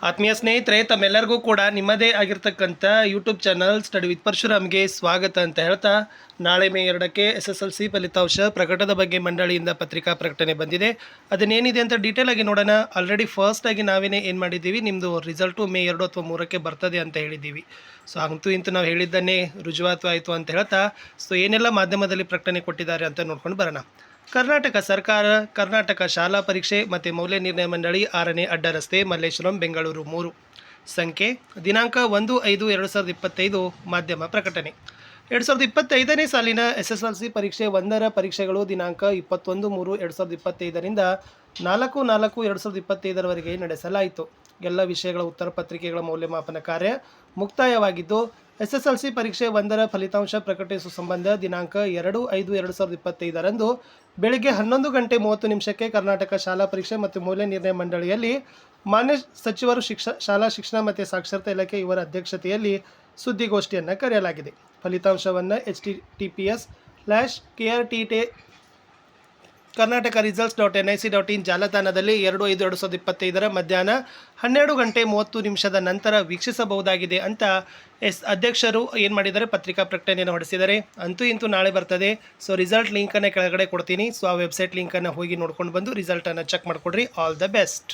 ಆತ್ಮೀಯ ಸ್ನೇಹಿತರೆ, ತಮ್ಮೆಲ್ಲರಿಗೂ ಕೂಡ ನಿಮ್ಮದೇ ಆಗಿರ್ತಕ್ಕಂಥ ಯೂಟ್ಯೂಬ್ ಚಾನಲ್ ಸ್ಟಡಿ ವಿತ್ ಪರಶುರಾಮ್ಗೆ ಸ್ವಾಗತ ಅಂತ ಹೇಳ್ತಾ, ನಾಳೆ ಮೇ 2ಕ್ಕೆ SSLC ಫಲಿತಾಂಶ ಪ್ರಕಟದ ಬಗ್ಗೆ ಮಂಡಳಿಯಿಂದ ಪತ್ರಿಕಾ ಪ್ರಕಟಣೆ ಬಂದಿದೆ. ಅದನ್ನೇನಿದೆ ಅಂತ ಡೀಟೇಲ್ ಆಗಿ ನೋಡೋಣ. ಆಲ್ರೆಡಿ ಫಸ್ಟ್ ಆಗಿ ನಾವೇನೇ ಏನು ಮಾಡಿದ್ದೀವಿ, ನಿಮ್ಮದು ರಿಸಲ್ಟು ಮೇ 2 ಅಥವಾ 3ಕ್ಕೆ ಬರ್ತದೆ ಅಂತ ಹೇಳಿದ್ದೀವಿ. ಸೊ ಅಂತೂ ಇಂತೂ ನಾವು ಹೇಳಿದ್ದನ್ನೇ ರುಜುವಾತು ಆಯಿತು ಅಂತ ಹೇಳ್ತಾ, ಸೊ ಏನೆಲ್ಲ ಮಾಧ್ಯಮದಲ್ಲಿ ಪ್ರಕಟಣೆ ಕೊಟ್ಟಿದ್ದಾರೆ ಅಂತ ನೋಡ್ಕೊಂಡು ಬರೋಣ. ಕರ್ನಾಟಕ ಸರ್ಕಾರ, ಕರ್ನಾಟಕ ಶಾಲಾ ಪರೀಕ್ಷೆ ಮತ್ತು ಮೌಲ್ಯ ನಿರ್ಣಯ ಮಂಡಳಿ, 6ನೇ ಅಡ್ಡ ರಸ್ತೆ, ಮಲ್ಲೇಶ್ವರಂ, ಬೆಂಗಳೂರು 3. ಸಂಖ್ಯೆ ದಿನಾಂಕ 1/5/2025. ಮಾಧ್ಯಮ ಪ್ರಕಟಣೆ. 2025ನೇ ಸಾಲಿನ SSLC ಪರೀಕ್ಷೆ 1ರ ಪರೀಕ್ಷೆಗಳು ದಿನಾಂಕ 21/3/2025ರಿಂದ 4/4/2025ರವರೆಗೆ ನಡೆಸಲಾಯಿತು. ಎಲ್ಲ ವಿಷಯಗಳ ಉತ್ತರ ಪತ್ರಿಕೆಗಳ ಮೌಲ್ಯಮಾಪನ ಕಾರ್ಯ ಮುಕ್ತಾಯವಾಗಿದ್ದು, SSLC ಪರೀಕ್ಷೆ 1ರ ಫಲಿತಾಂಶ ಪ್ರಕಟಿಸುವ ಸಂಬಂಧ ದಿನಾಂಕ 2/5/2025ರಂದು ಬೆಳಗ್ಗೆ 11:30 ಕರ್ನಾಟಕ ಶಾಲಾ ಪರೀಕ್ಷೆ ಮತ್ತು ಮೌಲ್ಯ ನಿರ್ಣಯ ಮಂಡಳಿಯಲ್ಲಿ ಮಾನ್ಯ ಸಚಿವರು, ಶಾಲಾ ಶಿಕ್ಷಣ ಮತ್ತು ಸಾಕ್ಷರತಾ ಇಲಾಖೆ ಇವರ ಅಧ್ಯಕ್ಷತೆಯಲ್ಲಿ ಸುದ್ದಿಗೋಷ್ಠಿಯನ್ನು ಕರೆಯಲಾಗಿದೆ. ಫಲಿತಾಂಶವನ್ನು https://krtt ಕರ್ನಾಟಕ ರಿಸಲ್ಟ್ಸ್.nic.in ಜಾಲತಾಣದಲ್ಲಿ 2/5/2025 ಮಧ್ಯಾಹ್ನ 12:30 ನಂತರ ವೀಕ್ಷಿಸಬಹುದಾಗಿದೆ ಅಂತ ಅಧ್ಯಕ್ಷರು ಏನು ಮಾಡಿದ್ದಾರೆ, ಪತ್ರಿಕಾ ಪ್ರಕಟಣೆಯನ್ನು ಹೊರಡಿಸಿದ್ದಾರೆ. ಅಂತೂ ಇಂತೂ ನಾಳೆ ಬರ್ತದೆ. ಸೊ ರಿಸಲ್ಟ್ ಲಿಂಕನ್ನು ಕೆಳಗಡೆ ಕೊಡ್ತೀನಿ. ಸೊ ಆ ವೆಬ್ಸೈಟ್ ಲಿಂಕನ್ನು ಹೋಗಿ ನೋಡ್ಕೊಂಡು ಬಂದು ರಿಸಲ್ಟನ್ನು ಚೆಕ್ ಮಾಡಿಕೊಡ್ರಿ. All the best.